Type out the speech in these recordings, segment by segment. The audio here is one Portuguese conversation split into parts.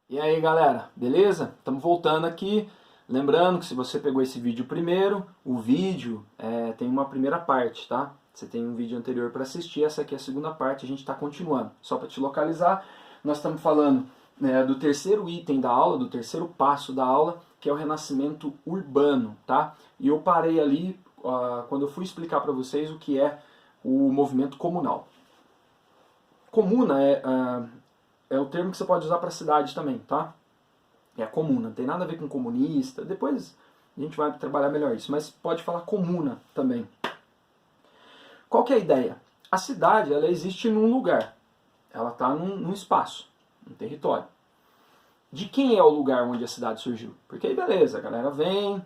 E aí galera, beleza? Estamos voltando aqui. Lembrando que se você pegou esse vídeo primeiro, o vídeo tem uma primeira parte, tá? Você tem um vídeo anterior para assistir, essa aqui é a segunda parte, a gente está continuando. Só para te localizar, nós estamos falando do terceiro item da aula, do terceiro passo da aula, que é o renascimento urbano, tá? E eu parei ali quando eu fui explicar para vocês o que é o movimento comunal. Comuna é o termo que você pode usar para cidade também, tá? É a comuna, não tem nada a ver com comunista. Depois a gente vai trabalhar melhor isso, mas pode falar comuna também. Qual que é a ideia? A cidade, ela existe num lugar. Ela está num espaço, num território. De quem é o lugar onde a cidade surgiu? Porque aí beleza, a galera vem,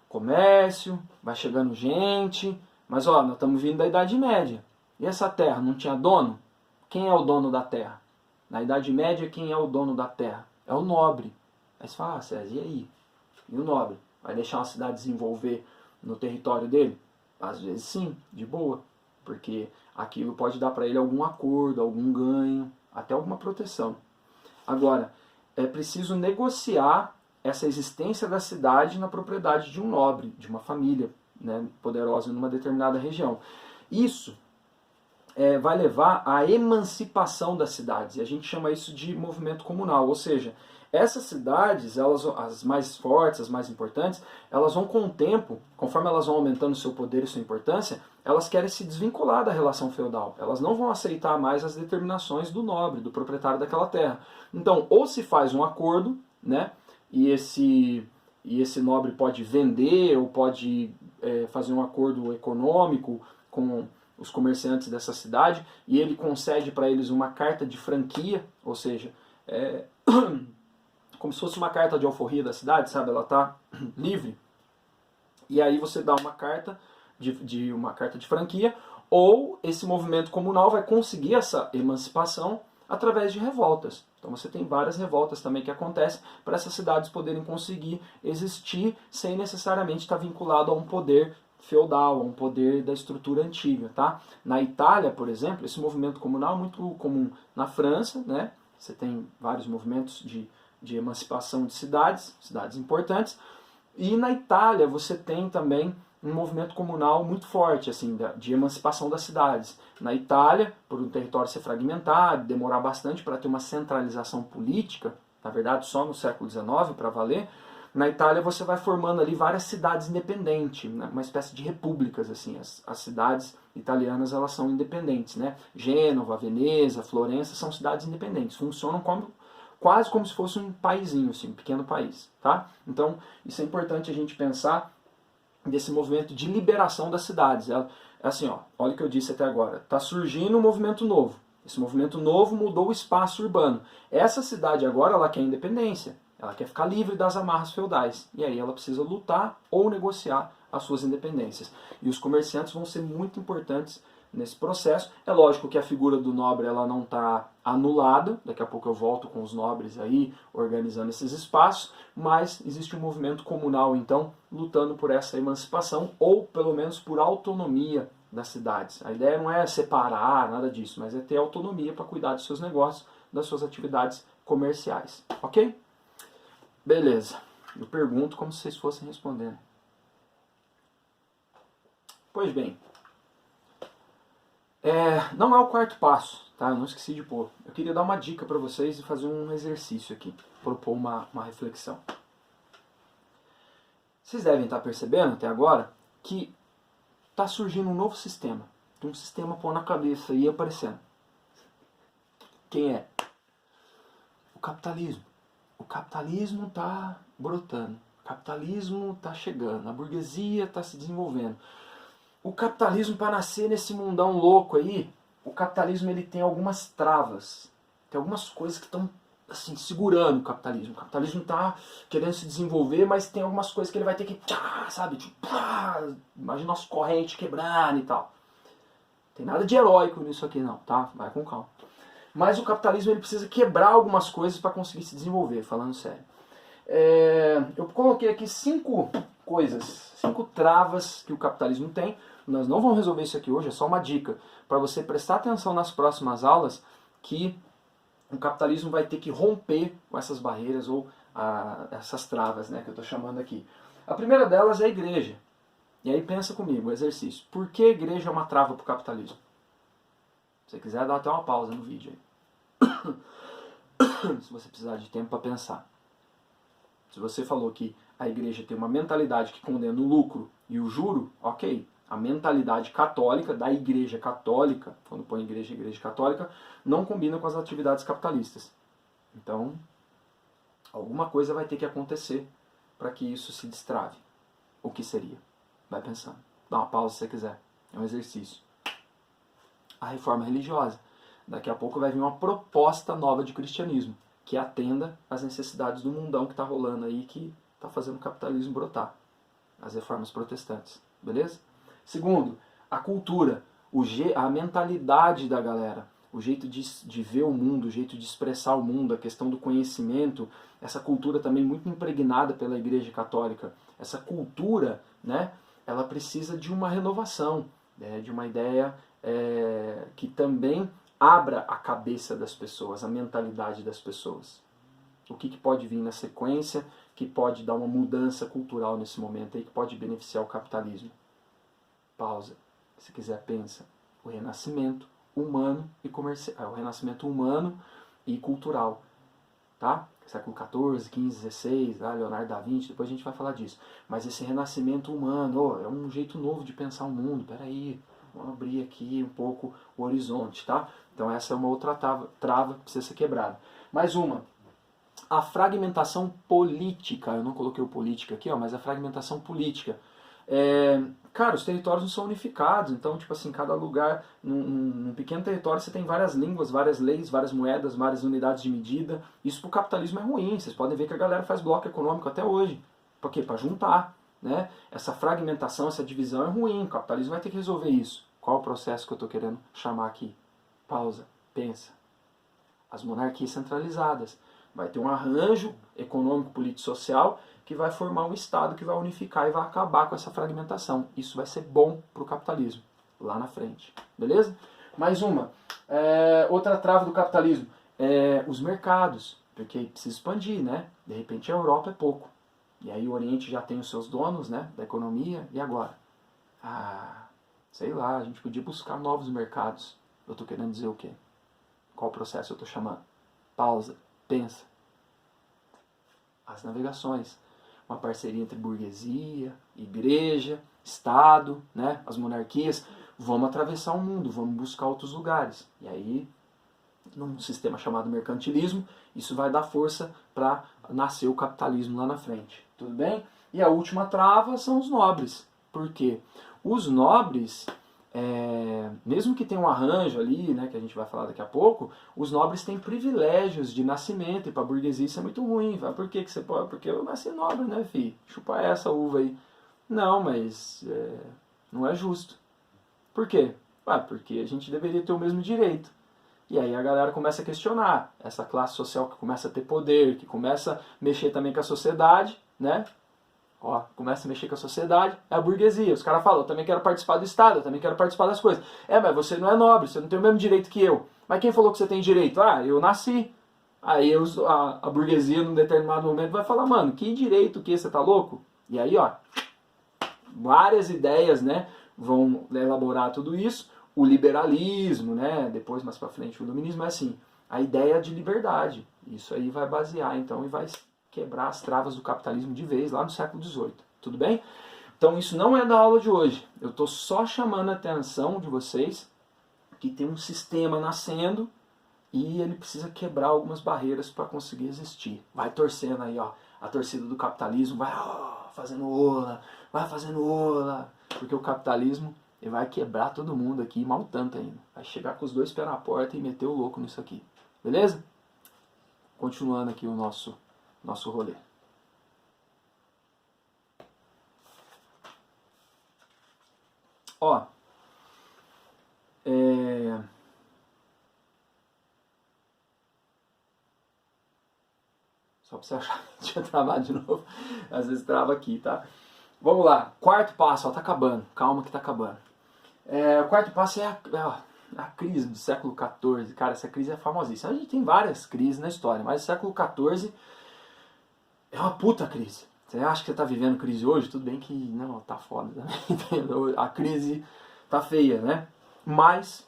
comércio, vai chegando gente, mas ó, nós estamos vindo da Idade Média. E essa terra não tinha dono? Quem é o dono da terra? Na Idade Média, quem é o dono da terra? É o nobre. Aí você fala, César, e aí? E o nobre? Vai deixar uma cidade desenvolver no território dele? Às vezes sim, de boa. Porque aquilo pode dar para ele algum acordo, algum ganho, até alguma proteção. Agora, é preciso negociar essa existência da cidade na propriedade de um nobre, de uma família, né, poderosa numa determinada região. Isso vai levar à emancipação das cidades. E a gente chama isso de movimento comunal. Ou seja, essas cidades, as mais fortes, as mais importantes, elas vão com o tempo, conforme elas vão aumentando seu poder e sua importância, elas querem se desvincular da relação feudal. Elas não vão aceitar mais as determinações do nobre, do proprietário daquela terra. Então, ou se faz um acordo, né, e esse nobre pode vender ou pode fazer um acordo econômico com os comerciantes dessa cidade, e ele concede para eles uma carta de franquia, ou seja, como se fosse uma carta de alforria da cidade, sabe? Ela está livre. E aí você dá uma carta uma carta de franquia, ou esse movimento comunal vai conseguir essa emancipação através de revoltas. Então você tem várias revoltas também que acontecem para essas cidades poderem conseguir existir sem necessariamente estar vinculado a um poder feudal, a um poder da estrutura antiga, tá? Na Itália, por exemplo, esse movimento comunal é muito comum. Na França, né? Você tem vários movimentos de emancipação de cidades importantes. E na Itália você tem também um movimento comunal muito forte, assim, de emancipação das cidades. Na Itália, por um território ser fragmentado, demorar bastante para ter uma centralização política, na verdade só no século XIX para valer, na Itália você vai formando ali várias cidades independentes, né? Uma espécie de repúblicas, assim. As cidades italianas, elas são independentes, né? Gênova, Veneza, Florença são cidades independentes, funcionam quase como se fosse um paizinho, assim, um pequeno país, tá? Então, isso é importante a gente pensar desse movimento de liberação das cidades. É assim, ó, olha o que eu disse até agora. Está surgindo um movimento novo. Esse movimento novo mudou o espaço urbano. Essa cidade agora, ela quer independência. Ela quer ficar livre das amarras feudais. E aí ela precisa lutar ou negociar as suas independências. E os comerciantes vão ser muito importantes nesse processo. É lógico que a figura do nobre ela não está anulada, daqui a pouco eu volto com os nobres aí, organizando esses espaços, mas existe um movimento comunal, então, lutando por essa emancipação, ou pelo menos por autonomia das cidades. A ideia não é separar, nada disso, mas é ter autonomia para cuidar dos seus negócios, das suas atividades comerciais, ok? Beleza, eu pergunto como se vocês fossem respondendo. Pois bem, não é o quarto passo, tá? Eu não esqueci de pôr. Eu queria dar uma dica para vocês e fazer um exercício aqui, propor uma reflexão. Vocês devem estar percebendo até agora que está surgindo um novo sistema. Tem um sistema pôr na cabeça e aparecendo. Quem é? O capitalismo. O capitalismo está brotando. O capitalismo está chegando. A burguesia está se desenvolvendo. O capitalismo, para nascer nesse mundão louco aí, o capitalismo ele tem algumas travas. Tem algumas coisas que estão assim, segurando o capitalismo. O capitalismo está querendo se desenvolver, mas tem algumas coisas que ele vai ter que, sabe, tipo, imagina as correntes quebrando e tal. Tem nada de heróico nisso aqui não, tá? Vai com calma. Mas o capitalismo ele precisa quebrar algumas coisas para conseguir se desenvolver, falando sério. Eu coloquei aqui 5 coisas, 5 travas que o capitalismo tem. Nós não vamos resolver isso aqui hoje, é só uma dica para você prestar atenção nas próximas aulas que o capitalismo vai ter que romper com essas barreiras ou essas travas, né, que eu estou chamando aqui. A primeira delas é a igreja. E aí pensa comigo, o exercício. Por que a igreja é uma trava para o capitalismo? Se você quiser, dá até uma pausa no vídeo aí. Se você precisar de tempo para pensar. Se você falou que a igreja tem uma mentalidade que condena o lucro e o juro, ok. A mentalidade católica, da igreja católica, quando põe igreja católica, não combina com as atividades capitalistas. Então, alguma coisa vai ter que acontecer para que isso se destrave. O que seria? Vai pensando. Dá uma pausa se você quiser. É um exercício. A reforma religiosa. Daqui a pouco vai vir uma proposta nova de cristianismo, que atenda às necessidades do mundão que está rolando aí, que está fazendo o capitalismo brotar. As reformas protestantes. Beleza? Segundo, a cultura. A mentalidade da galera. O jeito de ver o mundo, o jeito de expressar o mundo, a questão do conhecimento, essa cultura também muito impregnada pela Igreja Católica. Essa cultura, né, ela precisa de uma renovação, né, de uma ideia que também abra a cabeça das pessoas, a mentalidade das pessoas. O que pode vir na sequência, que pode dar uma mudança cultural nesse momento aí, que pode beneficiar o capitalismo. Pausa. Se quiser, pensa. O renascimento humano e comercial. O renascimento humano e cultural. Tá? Século XIV, XV, XVI, Leonardo da Vinci, depois a gente vai falar disso. Mas esse renascimento humano, é um jeito novo de pensar o mundo. Peraí, vamos abrir aqui um pouco o horizonte, tá? Então essa é uma outra trava que precisa ser quebrada. Mais uma. A fragmentação política. Eu não coloquei o política aqui, mas a fragmentação política. Cara, os territórios não são unificados, então, tipo assim, cada lugar, num pequeno território, você tem várias línguas, várias leis, várias moedas, várias unidades de medida. Isso pro capitalismo é ruim, vocês podem ver que a galera faz bloco econômico até hoje. Por quê? Para juntar, né? Essa fragmentação, essa divisão é ruim, o capitalismo vai ter que resolver isso. Qual o processo que eu estou querendo chamar aqui? Pausa, pensa. As monarquias centralizadas. Vai ter um arranjo econômico, político, social que vai formar um Estado que vai unificar e vai acabar com essa fragmentação. Isso vai ser bom para o capitalismo, lá na frente. Beleza? Mais uma. Outra trava do capitalismo. Os mercados. Porque precisa expandir, né? De repente a Europa é pouco. E aí o Oriente já tem os seus donos, né? Da economia. E agora? Sei lá, a gente podia buscar novos mercados. Eu estou querendo dizer o quê? Qual processo eu estou chamando? Pausa. Pensa. As navegações. Uma parceria entre burguesia, igreja, Estado, né, as monarquias. Vamos atravessar o mundo, vamos buscar outros lugares. E aí, num sistema chamado mercantilismo, isso vai dar força para nascer o capitalismo lá na frente. Tudo bem? E a última trava são os nobres. Por quê? Os nobres, mesmo que tenha um arranjo ali, né, que a gente vai falar daqui a pouco, os nobres têm privilégios de nascimento, e para a burguesia isso é muito ruim. Por que você pode? Porque eu nasci nobre, né, filho? Chupa essa uva aí. Não, mas não é justo. Por quê? Porque a gente deveria ter o mesmo direito. E aí a galera começa a questionar. Essa classe social que começa a ter poder, que começa a mexer também com a sociedade, né? Começa a mexer com a sociedade, é a burguesia. Os caras falam, eu também quero participar do Estado, eu também quero participar das coisas. Mas você não é nobre, você não tem o mesmo direito que eu. Mas quem falou que você tem direito? Eu nasci. Aí a burguesia, num determinado momento, vai falar, mano, que direito que você tá louco? E aí, várias ideias, né, vão elaborar tudo isso. O liberalismo, né, depois, mais pra frente, o iluminismo é assim, a ideia de liberdade. Isso aí vai basear, então, e vai quebrar as travas do capitalismo de vez lá no século XVIII. Tudo bem? Então isso não é da aula de hoje. Eu estou só chamando a atenção de vocês que tem um sistema nascendo e ele precisa quebrar algumas barreiras para conseguir existir. Vai torcendo aí, a torcida do capitalismo vai fazendo ola, porque o capitalismo ele vai quebrar todo mundo aqui, mal tanto ainda. Vai chegar com os dois pés na porta e meter o louco nisso aqui. Beleza? Continuando aqui o nosso rolê. Só pra você achar que tinha travado de novo. Às vezes trava aqui, tá? Vamos lá. Quarto passo, tá acabando. Calma que tá acabando. O quarto passo a crise do século XIV, cara, essa crise é famosíssima. A gente tem várias crises na história, mas o século XIV é uma puta crise. Você acha que você tá vivendo crise hoje? Tudo bem que não, tá foda também. A crise tá feia, né? Mas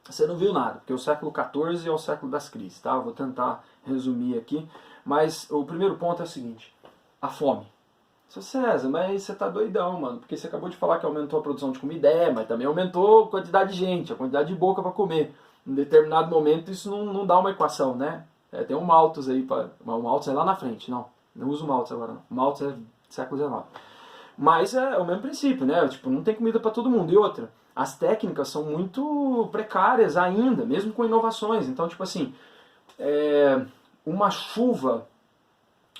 você não viu nada, porque o século XIV é o século das crises, tá? Eu vou tentar resumir aqui. Mas o primeiro ponto é o seguinte, a fome. Seu César, mas você tá doidão, mano, porque você acabou de falar que aumentou a produção de comida, mas também aumentou a quantidade de gente, a quantidade de boca para comer. Em determinado momento isso não dá uma equação, né? Tem um Malthus aí, um Malthus é lá na frente, não uso o Malthus agora não. O Malthus é século XIX. Mas é o mesmo princípio, né? Tipo, não tem comida para todo mundo. E outra, as técnicas são muito precárias ainda, mesmo com inovações. Então, tipo assim, uma chuva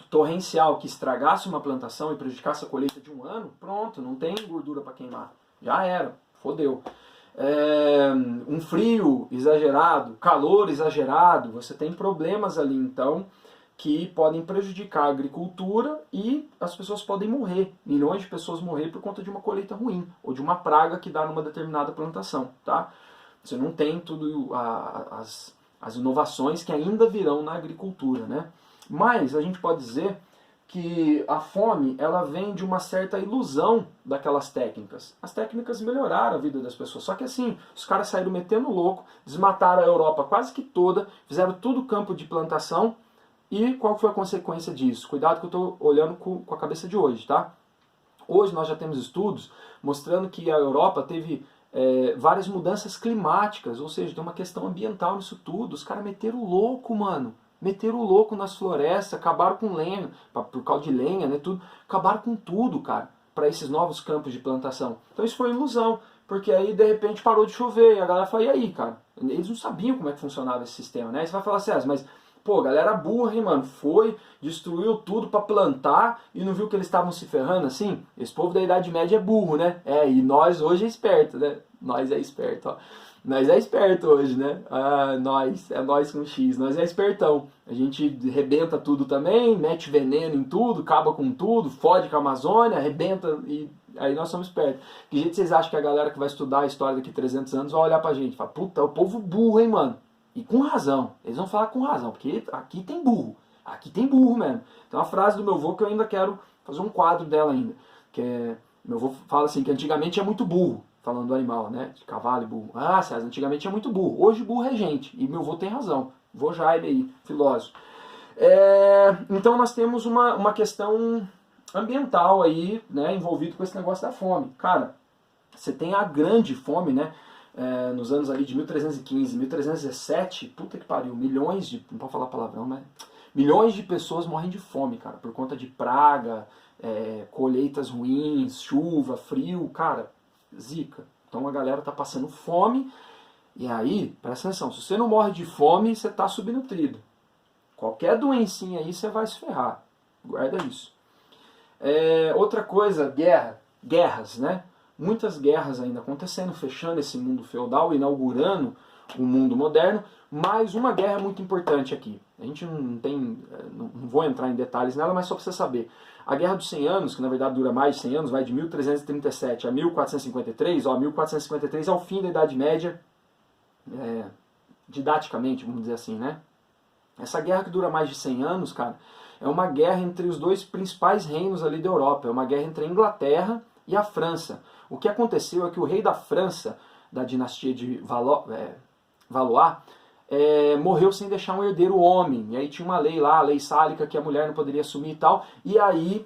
torrencial que estragasse uma plantação e prejudicasse a colheita de um ano, pronto, não tem gordura para queimar. Já era, fodeu. Um frio exagerado, calor exagerado, você tem problemas ali então que podem prejudicar a agricultura e as pessoas podem morrer. Milhões de pessoas morrer por conta de uma colheita ruim ou de uma praga que dá numa determinada plantação. Tá? Você não tem tudo as inovações que ainda virão na agricultura, né? Mas a gente pode dizer que a fome ela vem de uma certa ilusão daquelas técnicas. As técnicas melhoraram a vida das pessoas, só que assim, os caras saíram metendo louco, desmataram a Europa quase que toda, fizeram tudo campo de plantação, e qual foi a consequência disso? Cuidado que eu estou olhando com a cabeça de hoje, tá? Hoje nós já temos estudos mostrando que a Europa teve várias mudanças climáticas, ou seja, tem uma questão ambiental nisso tudo. Os caras meteram o louco, mano. Meteram o louco nas florestas, acabaram com lenha, por causa de lenha, né, tudo. Acabaram com tudo, cara, para esses novos campos de plantação. Então isso foi ilusão, porque aí de repente parou de chover, e a galera falou, e aí, cara? Eles não sabiam como é que funcionava esse sistema, né? Aí você vai falar, César, mas, pô, galera burra, hein, mano? Foi, destruiu tudo para plantar e não viu que eles estavam se ferrando assim? Esse povo da Idade Média é burro, né? E nós hoje é esperto, né? Nós é esperto, ó. Nós é esperto hoje, né? É nós com X, nós é espertão. A gente rebenta tudo também, mete veneno em tudo, acaba com tudo, fode com a Amazônia, arrebenta e aí nós somos espertos. Que jeito vocês acham que a galera que vai estudar a história daqui a 300 anos vai olhar pra gente e falar, puta, é o povo burro, hein, mano? E com razão. Eles vão falar com razão, porque aqui tem burro. Aqui tem burro mesmo. Tem uma frase do meu avô que eu ainda quero fazer um quadro dela ainda. Meu avô fala assim, que antigamente é muito burro. Falando do animal, né? De cavalo e burro. César, antigamente é muito burro. Hoje burro é gente. E meu avô tem razão. Vô Jaime aí, filósofo. Então nós temos uma questão ambiental aí, né? Envolvido com esse negócio da fome. Cara, você tem a grande fome, né? Nos anos ali de 1315, 1317, puta que pariu, milhões de... Não pode falar palavrão, mas... Milhões de pessoas morrem de fome, cara. Por conta de praga, colheitas ruins, chuva, frio, cara... Zica. Então a galera tá passando fome e aí, presta atenção, se você não morre de fome, você tá subnutrido. Qualquer doencinha aí você vai se ferrar. Guarda isso. Outra coisa, guerras, né? Muitas guerras ainda acontecendo, fechando esse mundo feudal, inaugurando o mundo moderno, mas uma guerra muito importante aqui. A gente não vou entrar em detalhes nela, mas só para você saber. A Guerra dos 100 Anos, que na verdade dura mais de 100 anos, vai de 1337 a 1453. 1453 é o fim da Idade Média, didaticamente, vamos dizer assim, né? Essa guerra que dura mais de 100 anos, cara, é uma guerra entre os dois principais reinos ali da Europa. É uma guerra entre a Inglaterra e a França. O que aconteceu é que o rei da França, da dinastia de Valois, morreu sem deixar um herdeiro homem. E aí tinha uma lei lá, a lei sálica, que a mulher não poderia assumir e tal. E aí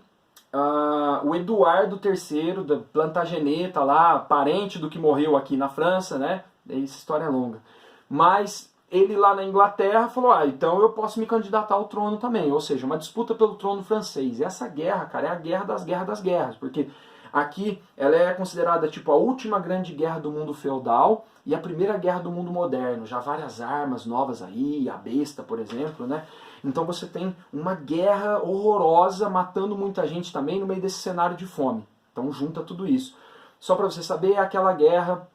o Eduardo III, da Plantageneta lá, parente do que morreu aqui na França, né? Essa história é longa. Mas ele lá na Inglaterra falou, então eu posso me candidatar ao trono também. Ou seja, uma disputa pelo trono francês. E essa guerra, cara, é a guerra das guerras. Porque aqui ela é considerada tipo a última grande guerra do mundo feudal e a primeira guerra do mundo moderno. Já várias armas novas aí, a besta, por exemplo, né? Então você tem uma guerra horrorosa, matando muita gente também no meio desse cenário de fome. Então junta tudo isso. Só para você saber, é aquela guerra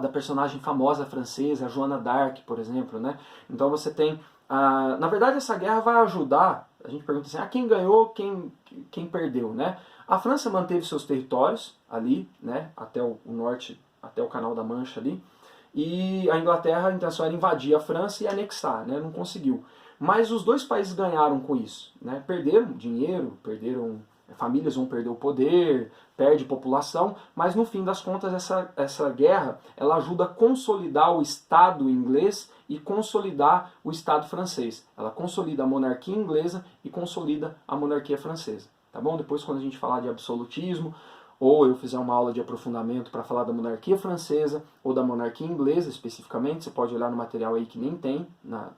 da personagem famosa francesa, a Joana d'Arc, por exemplo, né? Então você tem... na verdade, essa guerra vai ajudar... A gente pergunta assim, quem ganhou, quem perdeu, né? A França manteve seus territórios ali, né? Até o norte, até o Canal da Mancha ali. e a Inglaterra, a intenção era invadir a França e anexar, né? Não conseguiu. Mas os dois países ganharam com isso, né? Perderam dinheiro, famílias vão perder o poder, perde população, mas no fim das contas essa guerra ela ajuda a consolidar o Estado inglês e consolidar o Estado francês. Ela consolida a monarquia inglesa e consolida a monarquia francesa. Tá bom? Depois quando a gente falar de absolutismo, ou eu fizer uma aula de aprofundamento para falar da monarquia francesa ou da monarquia inglesa especificamente, você pode olhar no material aí que nem tem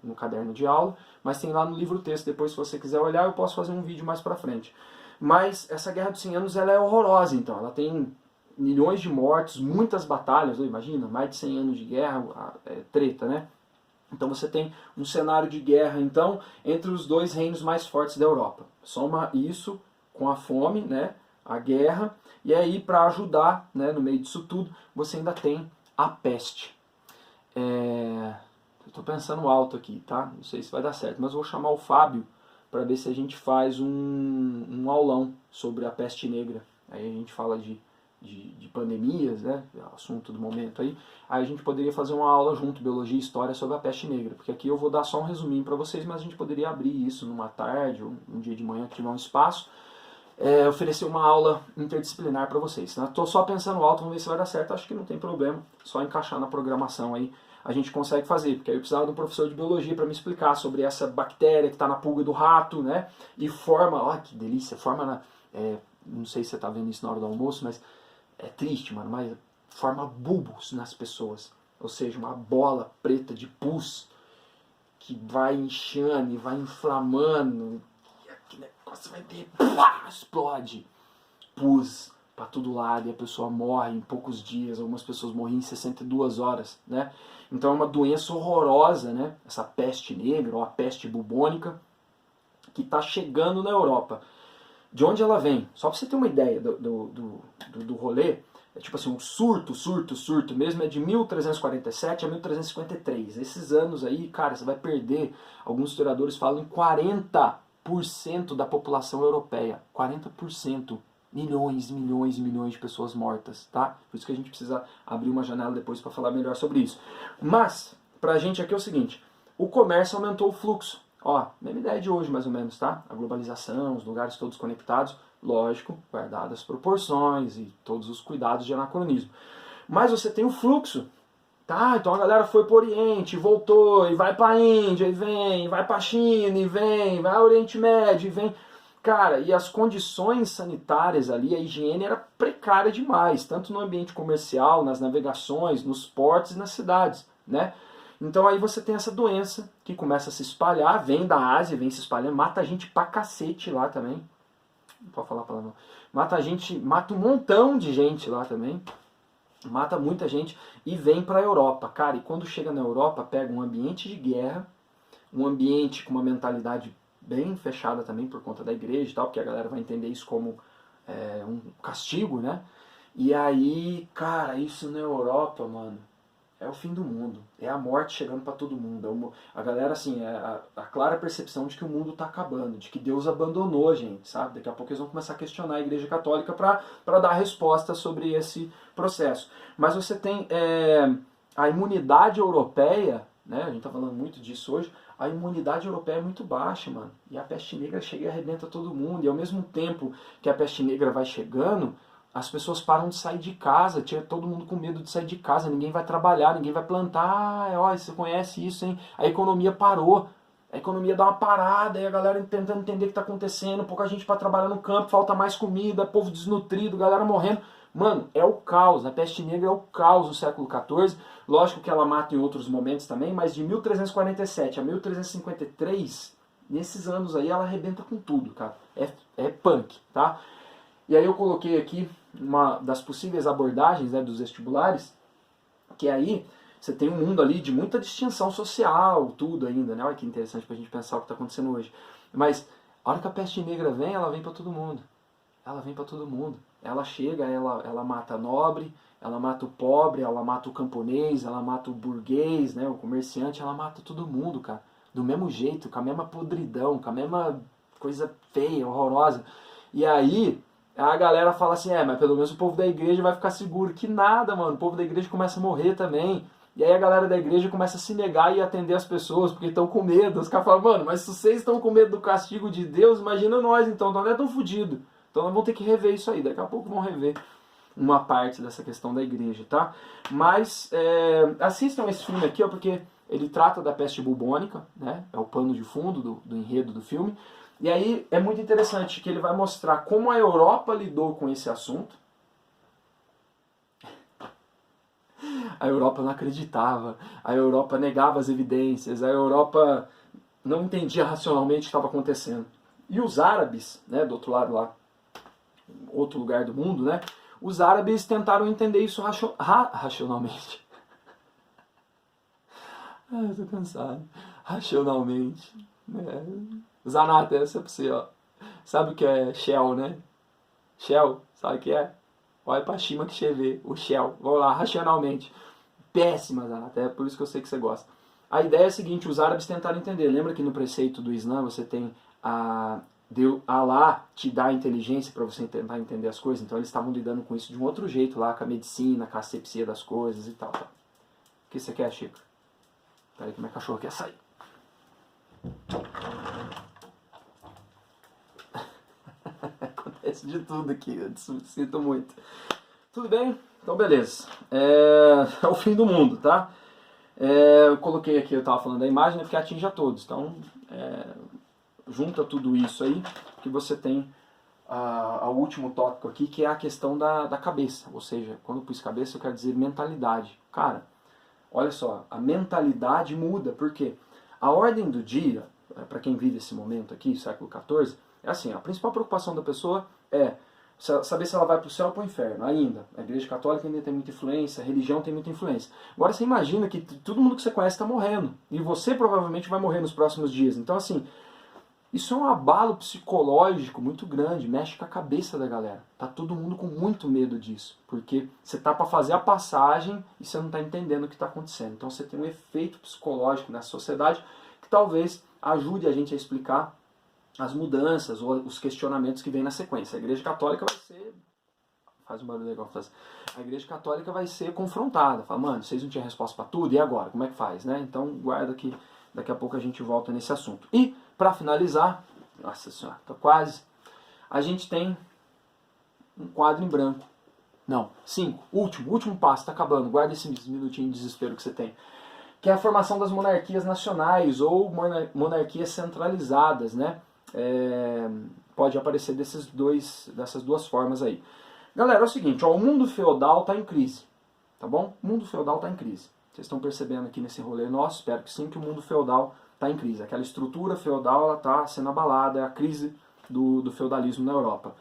no caderno de aula, mas tem lá no livro texto, depois se você quiser olhar eu posso fazer um vídeo mais para frente. Mas essa Guerra dos 100 Anos ela é horrorosa, então, ela tem milhões de mortos, muitas batalhas, imagina, mais de 100 anos de guerra, treta, né? Então você tem um cenário de guerra, então, entre os dois reinos mais fortes da Europa. Soma isso com a fome, né, a guerra, e aí para ajudar, né, no meio disso tudo, você ainda tem a peste. Eu estou pensando alto aqui, tá? Não sei se vai dar certo, mas vou chamar o Fábio para ver se a gente faz um aulão sobre a peste negra. Aí a gente fala de pandemias, né, assunto do momento aí. Aí a gente poderia fazer uma aula junto, Biologia e História, sobre a peste negra, porque aqui eu vou dar só um resuminho para vocês, mas a gente poderia abrir isso numa tarde ou um dia de manhã que tiver um espaço, oferecer uma aula interdisciplinar para vocês. Estou só pensando alto, vamos ver se vai dar certo, acho que não tem problema, só encaixar na programação aí a gente consegue fazer, porque aí eu precisava de um professor de biologia para me explicar sobre essa bactéria que está na pulga do rato, né, e forma, olha que delícia, forma, não sei se você está vendo isso na hora do almoço, mas é triste, mano, mas forma bulbos nas pessoas, ou seja, uma bola preta de pus que vai inchando e vai inflamando, e aquele negócio vai ter, pá, explode, pus para todo lado e a pessoa morre em poucos dias, algumas pessoas morrem em 62 horas, né? Então é uma doença horrorosa, né? Essa peste negra ou a peste bubônica que está chegando na Europa. De onde ela vem? Só para você ter uma ideia do rolê, é tipo assim, um surto mesmo, é de 1347 a 1353. Esses anos aí, cara, você vai perder, alguns historiadores falam, em 40% da população europeia. 40%. Milhões de pessoas mortas, tá? Por isso que a gente precisa abrir uma janela depois para falar melhor sobre isso. Mas, pra gente aqui é o seguinte, o comércio aumentou o fluxo. Ó, mesma ideia de hoje mais ou menos, tá? A globalização, os lugares todos conectados, lógico, guardadas as proporções e todos os cuidados de anacronismo. Mas você tem o fluxo, tá? Então a galera foi pro Oriente, voltou, e vai pra Índia, e vem, vai pra China, e vem, vai ao Oriente Médio, e vem... Cara, e as condições sanitárias ali, a higiene era precária demais, tanto no ambiente comercial, nas navegações, nos portos e nas cidades, né? Então aí você tem essa doença que começa a se espalhar, vem da Ásia, vem se espalhando, mata a gente pra cacete lá também. Não pode falar palavrão. Mata um montão de gente lá também. Mata muita gente e vem pra Europa. Cara, e quando chega na Europa, pega um ambiente de guerra, um ambiente com uma mentalidade bem fechada também por conta da igreja e tal, porque a galera vai entender isso como um castigo, né? E aí, cara, isso na Europa, mano, é o fim do mundo. É a morte chegando pra todo mundo. A galera, assim, a clara percepção de que o mundo tá acabando, de que Deus abandonou a gente, sabe? Daqui a pouco eles vão começar a questionar a igreja católica pra dar resposta sobre esse processo. Mas você tem a imunidade europeia, né? A gente tá falando muito disso hoje. A imunidade europeia é muito baixa, mano. E a peste negra chega e arrebenta todo mundo. E ao mesmo tempo que a peste negra vai chegando, as pessoas param de sair de casa. Tinha todo mundo com medo de sair de casa. Ninguém vai trabalhar, ninguém vai plantar. Ó, você conhece isso, hein? A economia parou. A economia dá uma parada. E a galera tentando entender o que está acontecendo. Pouca gente para trabalhar no campo, falta mais comida, povo desnutrido, galera morrendo. Mano, é o caos. A peste negra é o caos no século XIV. Lógico que ela mata em outros momentos também, mas de 1347 a 1353, nesses anos aí, ela arrebenta com tudo, cara. É punk, tá? E aí eu coloquei aqui uma das possíveis abordagens, né, dos vestibulares, que aí você tem um mundo ali de muita distinção social, tudo ainda, né? Olha que interessante pra gente pensar o que está acontecendo hoje. Mas a hora que a peste negra vem, ela vem para todo mundo. Ela vem para todo mundo. Ela chega, ela mata nobre, ela mata o pobre, ela mata o camponês, ela mata o burguês, né, o comerciante, ela mata todo mundo, cara. Do mesmo jeito, com a mesma podridão, com a mesma coisa feia, horrorosa. E aí a galera fala assim, mas pelo menos o povo da igreja vai ficar seguro. Que nada, mano, o povo da igreja começa a morrer também. E aí a galera da igreja começa a se negar e atender as pessoas, porque estão com medo. Os caras falam, mano, mas se vocês estão com medo do castigo de Deus, imagina nós então não é tão fodido. Então nós vamos ter que rever isso aí, daqui a pouco vão rever uma parte dessa questão da igreja, tá? Mas assistam esse filme aqui, ó, porque ele trata da peste bubônica, né? É o pano de fundo do enredo do filme. E aí é muito interessante que ele vai mostrar como a Europa lidou com esse assunto. A Europa não acreditava, a Europa negava as evidências, a Europa não entendia racionalmente o que estava acontecendo. E os árabes, né, do outro lado lá, outro lugar do mundo, né, os árabes tentaram entender isso racionalmente. Eu tô cansado. Racionalmente. Zanata, essa é pra você, ó. Sabe o que é Shell, né? Shell, sabe o que é? Olha pra cima que você vê, o Shell. Vamos lá, racionalmente. Péssima, Zanata, é por isso que eu sei que você gosta. A ideia é a seguinte, os árabes tentaram entender. Lembra que no preceito do Islã você tem Allah te dá inteligência para você tentar entender as coisas? Então eles estavam lidando com isso de um outro jeito lá, com a medicina, com a asepsia das coisas e tal. O que você quer, Chico? Peraí que minha cachorra quer sair. Acontece de tudo aqui, eu sinto muito. Tudo bem? Então beleza. É o fim do mundo, tá? Eu coloquei aqui, eu estava falando da imagem, porque atinge a todos. Então, junta tudo isso aí, que você tem o último tópico aqui, que é a questão da cabeça. Ou seja, quando eu pus cabeça, eu quero dizer mentalidade. Cara, olha só, a mentalidade muda, porque a ordem do dia, para quem vive esse momento aqui, século XIV, é assim, a principal preocupação da pessoa é saber se ela vai para o céu ou para o inferno. Ainda, a igreja católica ainda tem muita influência, a religião tem muita influência. Agora você imagina que todo mundo que você conhece está morrendo, e você provavelmente vai morrer nos próximos dias. Então assim, isso é um abalo psicológico muito grande, mexe com a cabeça da galera. Tá todo mundo com muito medo disso, porque você tá para fazer a passagem e você não está entendendo o que está acontecendo. Então você tem um efeito psicológico nessa sociedade que talvez ajude a gente a explicar as mudanças ou os questionamentos que vêm na sequência. A Igreja Católica vai ser... Faz um barulho legal. A Igreja Católica vai ser confrontada. Fala, mano, vocês não tinham resposta para tudo, e agora? Como é que faz? Né? Então guarda que daqui a pouco a gente volta nesse assunto. E, para finalizar, nossa senhora, tô quase, a gente tem um quadro em branco. Não, 5. Último passo, tá acabando. Guarda esse minutinho de desespero que você tem. Que é a formação das monarquias nacionais ou monarquias centralizadas, né? Pode aparecer dessas duas formas aí. Galera, é o seguinte, ó, o mundo feudal está em crise, tá bom? O mundo feudal está em crise. Vocês estão percebendo aqui nesse rolê nosso, espero que sim, que o mundo feudal está em crise. Aquela estrutura feudal está sendo abalada, é a crise do feudalismo na Europa.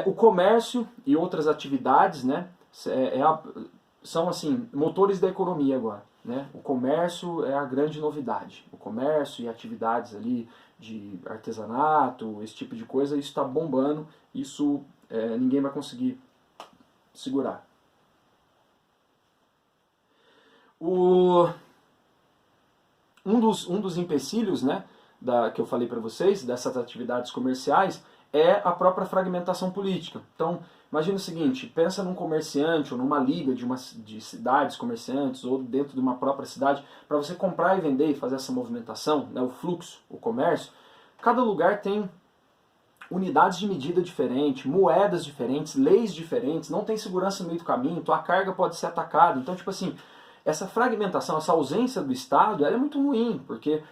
O comércio e outras atividades, né, são assim, motores da economia agora. Né? O comércio é a grande novidade. O comércio e atividades ali de artesanato, esse tipo de coisa, isso está bombando, isso ninguém vai conseguir segurar. Um dos empecilhos, né, que eu falei para vocês, dessas atividades comerciais, é a própria fragmentação política. Então, imagina o seguinte, pensa num comerciante ou numa liga de cidades comerciantes ou dentro de uma própria cidade, para você comprar e vender e fazer essa movimentação, né, o fluxo, o comércio, cada lugar tem unidades de medida diferentes, moedas diferentes, leis diferentes, não tem segurança no meio do caminho, tua carga pode ser atacada. Então, tipo assim, essa fragmentação, essa ausência do Estado, ela é muito ruim, porque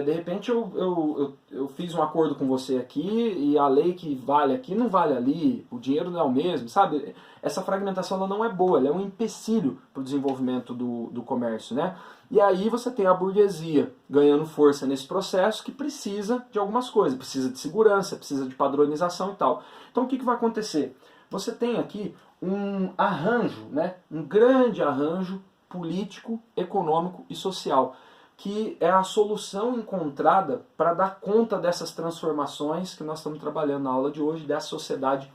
de repente eu fiz um acordo com você aqui e a lei que vale aqui não vale ali, o dinheiro não é o mesmo, sabe? Essa fragmentação ela não é boa, ela é um empecilho para o desenvolvimento do comércio, né? E aí você tem a burguesia ganhando força nesse processo que precisa de algumas coisas, precisa de segurança, precisa de padronização e tal. Então o que vai acontecer? Você tem aqui um arranjo, né? Um grande arranjo político, econômico e social, que é a solução encontrada para dar conta dessas transformações que nós estamos trabalhando na aula de hoje, dessa sociedade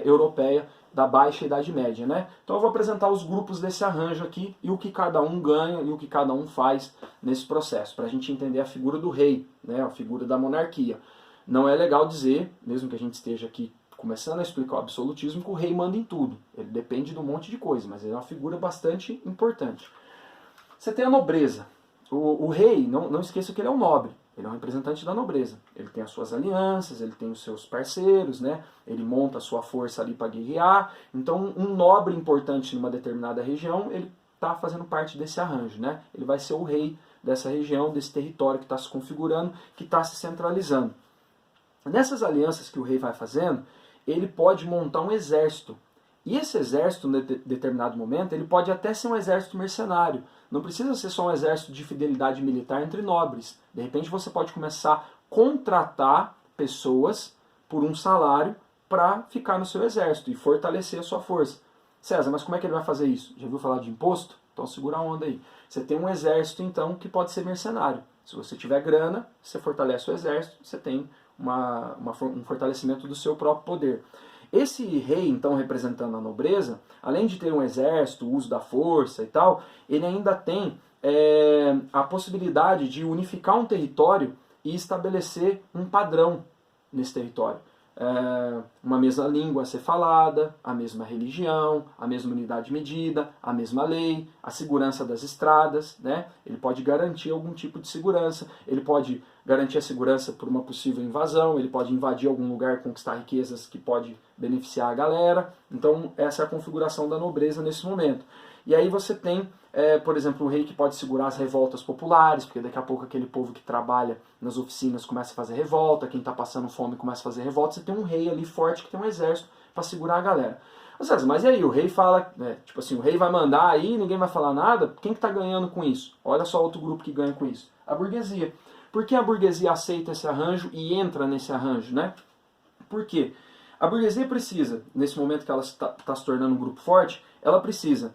europeia da Baixa Idade Média, né? Então eu vou apresentar os grupos desse arranjo aqui e o que cada um ganha e o que cada um faz nesse processo, para a gente entender a figura do rei, né? A figura da monarquia. Não é legal dizer, mesmo que a gente esteja aqui começando a explicar o absolutismo, que o rei manda em tudo. Ele depende de um monte de coisa, mas ele é uma figura bastante importante. Você tem a nobreza. O rei, não esqueça que ele é um nobre. Ele é um representante da nobreza. Ele tem as suas alianças, ele tem os seus parceiros, né? Ele monta a sua força ali para guerrear. Então, um nobre importante numa determinada região, ele está fazendo parte desse arranjo, né? Ele vai ser o rei dessa região, desse território que está se configurando, que está se centralizando. Nessas alianças que o rei vai fazendo, ele pode montar um exército. E esse exército, em determinado momento, ele pode até ser um exército mercenário. Não precisa ser só um exército de fidelidade militar entre nobres. De repente você pode começar a contratar pessoas por um salário para ficar no seu exército e fortalecer a sua força. César, mas como é que ele vai fazer isso? Já ouviu falar de imposto? Então segura a onda aí. Você tem um exército, então, que pode ser mercenário. Se você tiver grana, você fortalece o exército, você tem um fortalecimento do seu próprio poder. Esse rei, então, representando a nobreza, além de ter um exército, o uso da força e tal, ele ainda tem a possibilidade de unificar um território e estabelecer um padrão nesse território. Uma mesma língua a ser falada, a mesma religião, a mesma unidade de medida, a mesma lei, a segurança das estradas, né? Ele pode garantir algum tipo de segurança, ele pode garantir a segurança por uma possível invasão, ele pode invadir algum lugar, conquistar riquezas que pode beneficiar a galera. Então essa é a configuração da nobreza nesse momento. E aí você tem, por exemplo, o rei que pode segurar as revoltas populares, porque daqui a pouco aquele povo que trabalha nas oficinas começa a fazer revolta, quem está passando fome começa a fazer revolta, você tem um rei ali forte que tem um exército para segurar a galera. Mas e aí, o rei fala, tipo assim, o rei vai mandar aí, ninguém vai falar nada, quem que está ganhando com isso? Olha só outro grupo que ganha com isso, a burguesia. Por que a burguesia aceita esse arranjo e entra nesse arranjo, né? Por quê? A burguesia precisa, nesse momento que ela está se tornando um grupo forte, ela precisa...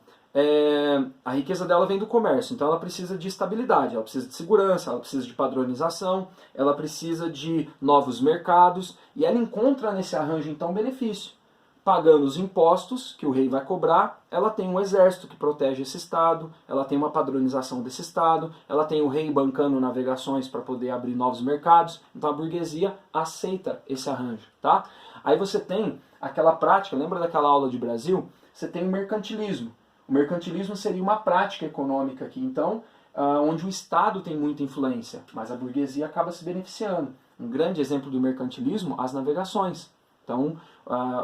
a riqueza dela vem do comércio, então ela precisa de estabilidade, ela precisa de segurança, ela precisa de padronização, ela precisa de novos mercados, e ela encontra nesse arranjo então benefício. Pagando os impostos que o rei vai cobrar, ela tem um exército que protege esse estado, ela tem uma padronização desse estado, ela tem o rei bancando navegações para poder abrir novos mercados, então a burguesia aceita esse arranjo, tá? Aí você tem aquela prática, lembra daquela aula de Brasil? Você tem o mercantilismo. O mercantilismo seria uma prática econômica aqui, então, onde o Estado tem muita influência, mas a burguesia acaba se beneficiando. Um grande exemplo do mercantilismo, as navegações. Então,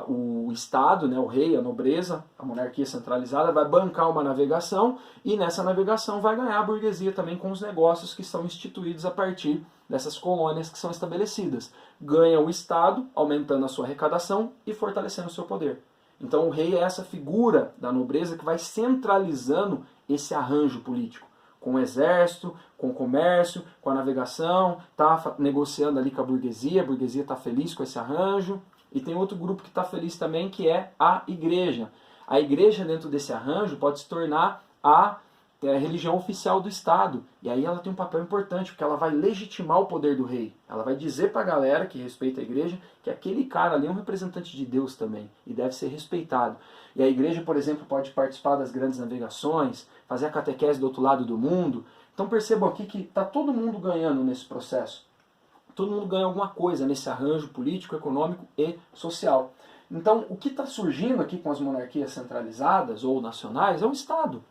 o Estado, né, o rei, a nobreza, a monarquia centralizada, vai bancar uma navegação e nessa navegação vai ganhar a burguesia também com os negócios que são instituídos a partir dessas colônias que são estabelecidas. Ganha o Estado, aumentando a sua arrecadação e fortalecendo o seu poder. Então o rei é essa figura da nobreza que vai centralizando esse arranjo político. Com o exército, com o comércio, com a navegação, está negociando ali com a burguesia está feliz com esse arranjo. E tem outro grupo que está feliz também, que é a igreja. A igreja, dentro desse arranjo, pode se tornar a religião oficial do Estado. E aí ela tem um papel importante, porque ela vai legitimar o poder do rei. Ela vai dizer para a galera que respeita a igreja que aquele cara ali é um representante de Deus também, e deve ser respeitado. E a igreja, por exemplo, pode participar das grandes navegações, fazer a catequese do outro lado do mundo. Então percebam aqui que está todo mundo ganhando nesse processo. Todo mundo ganha alguma coisa nesse arranjo político, econômico e social. Então, o que está surgindo aqui com as monarquias centralizadas ou nacionais é um Estado.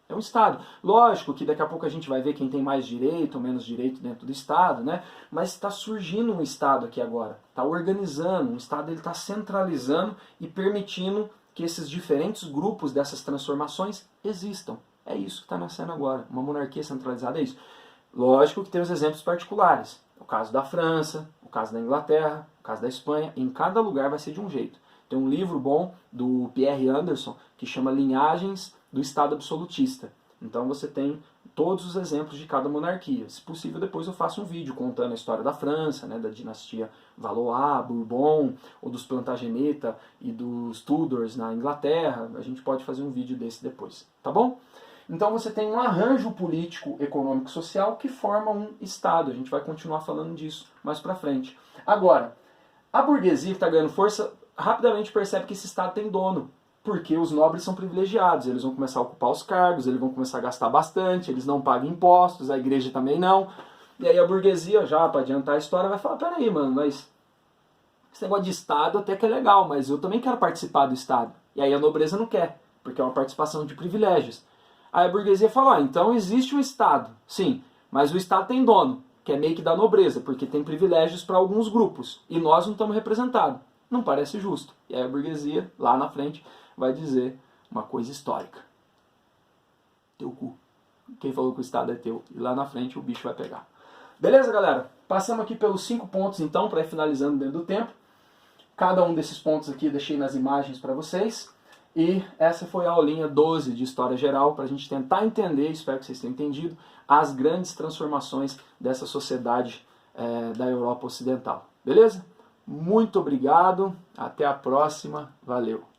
É um Estado. Lógico que daqui a pouco a gente vai ver quem tem mais direito ou menos direito dentro do Estado, né? Mas está surgindo um Estado aqui agora. Está organizando, um Estado está centralizando e permitindo que esses diferentes grupos dessas transformações existam. É isso que está nascendo agora. Uma monarquia centralizada é isso. Lógico que tem os exemplos particulares. O caso da França, o caso da Inglaterra, o caso da Espanha. Em cada lugar vai ser de um jeito. Tem um livro bom do Pierre Anderson que chama Linhagens do Estado Absolutista. Então você tem todos os exemplos de cada monarquia. Se possível, depois eu faço um vídeo contando a história da França, né, da dinastia Valois, Bourbon, ou dos Plantageneta e dos Tudors na Inglaterra. A gente pode fazer um vídeo desse depois, tá bom? Então você tem um arranjo político, econômico, social que forma um Estado. A gente vai continuar falando disso mais pra frente. Agora, a burguesia que está ganhando força rapidamente percebe que esse Estado tem dono. Porque os nobres são privilegiados, eles vão começar a ocupar os cargos, eles vão começar a gastar bastante, eles não pagam impostos, a igreja também não. E aí a burguesia, já para adiantar a história, vai falar, peraí, mano, mas esse negócio de Estado até que é legal, mas eu também quero participar do Estado. E aí a nobreza não quer, porque é uma participação de privilégios. Aí a burguesia fala, então existe um Estado, sim, mas o Estado tem dono, que é meio que da nobreza, porque tem privilégios para alguns grupos, e nós não estamos representados. Não parece justo. E aí a burguesia, lá na frente, vai dizer uma coisa histórica. Teu cu. Quem falou que o Estado é teu? E lá na frente o bicho vai pegar. Beleza, galera? Passamos aqui pelos 5 pontos, então, para ir finalizando dentro do tempo. Cada um desses pontos aqui eu deixei nas imagens para vocês. E essa foi a aulinha 12 de História Geral, para a gente tentar entender, espero que vocês tenham entendido, as grandes transformações dessa sociedade da Europa Ocidental. Beleza? Muito obrigado, até a próxima, valeu!